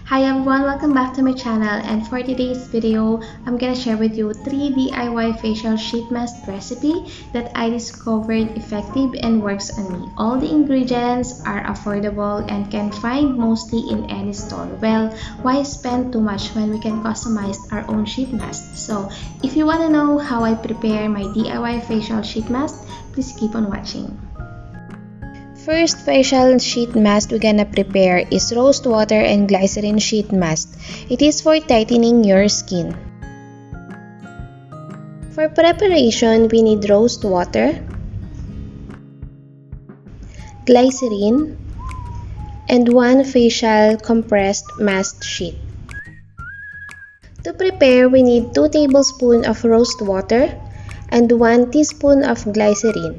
Hi everyone, welcome back to my channel, and for today's video, I'm gonna share with you 3 DIY facial sheet mask recipe that I discovered effective and works on me. All the ingredients are affordable and can find mostly in any store. Well, why spend too much when we can customize our own sheet mask? So, if you wanna know how I prepare my DIY facial sheet mask, please keep on watching. First facial sheet mask we're gonna prepare is rose water and glycerin sheet mask. It is for tightening your skin. For preparation, we need rose water, glycerin, and 1 facial compressed mask sheet. To prepare, we need 2 tablespoons of rose water and 1 teaspoon of glycerin,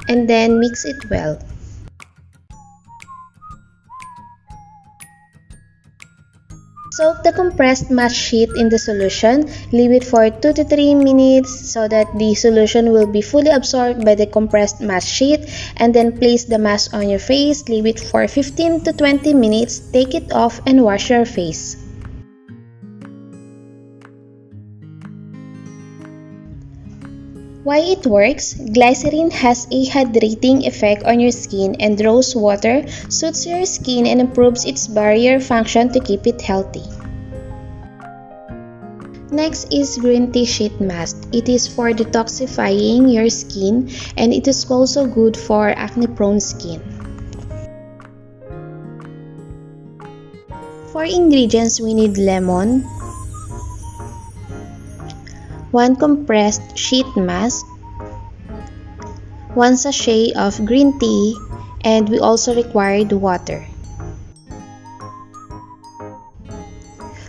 and then mix it well. Soak the compressed mask sheet in the solution. Leave it for 2 to 3 minutes so that the solution will be fully absorbed by the compressed mask sheet, and then place the mask on your face. Leave it for 15 to 20 minutes. Take it off and wash your face. Why it works? Glycerin has a hydrating effect on your skin, and rose water suits your skin and improves its barrier function to keep it healthy. Next is green tea sheet mask. It is for detoxifying your skin, and it is also good for acne-prone skin. For ingredients, we need lemon, 1 compressed sheet mask, 1 sachet of green tea, and we also required water.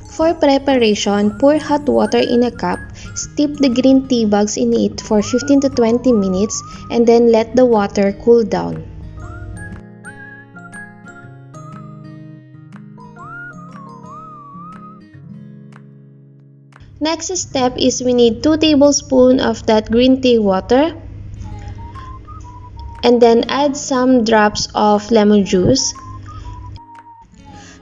For preparation, pour hot water in a cup, steep the green tea bags in it for 15 to 20 minutes, and then let the water cool down. Next step is we need 2 tablespoons of that green tea water, and then add some drops of lemon juice.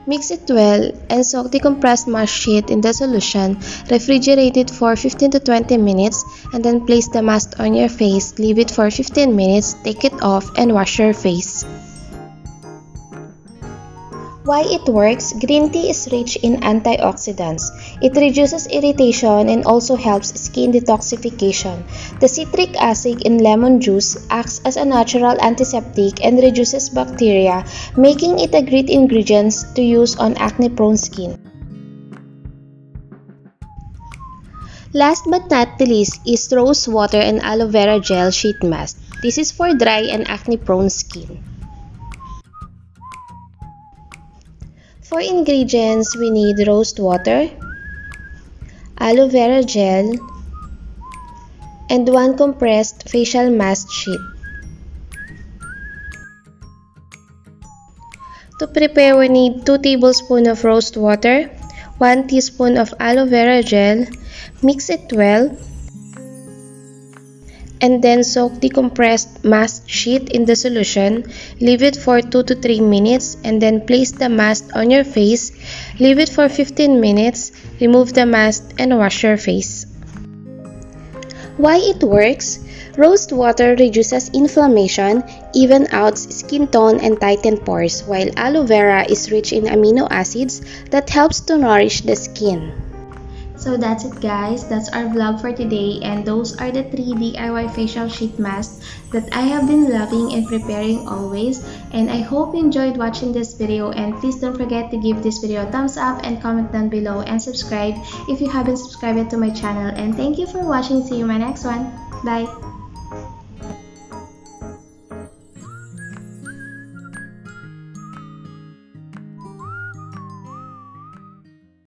Mix it well and soak the compressed mask sheet in the solution. Refrigerate it for 15 to 20 minutes, and then place the mask on your face. Leave it for 15 minutes, take it off, and wash your face. Why it works? Green tea is rich in antioxidants. It reduces irritation and also helps skin detoxification. The citric acid in lemon juice acts as a natural antiseptic and reduces bacteria, making it a great ingredient to use on acne-prone skin. Last but not the least is rose water and aloe vera gel sheet mask. This is for dry and acne-prone skin. For ingredients, we need rose water, aloe vera gel, and 1 compressed facial mask sheet. To prepare, we need 2 tablespoons of rose water, 1 teaspoon of aloe vera gel. Mix it well, and then soak the compressed mask sheet in the solution. Leave it for 2 to 3 minutes, and then place the mask on your face. Leave it for 15 minutes. Remove the mask and wash your face. Why it works? Rose water reduces inflammation, even out skin tone, and tighten pores, while aloe vera is rich in amino acids that helps to nourish the skin. So that's it guys, that's our vlog for today, and those are the 3 DIY facial sheet masks that I have been loving and preparing always, and I hope you enjoyed watching this video, and please don't forget to give this video a thumbs up and comment down below and subscribe if you haven't subscribed yet to my channel, and thank you for watching. See you in my next one. Bye!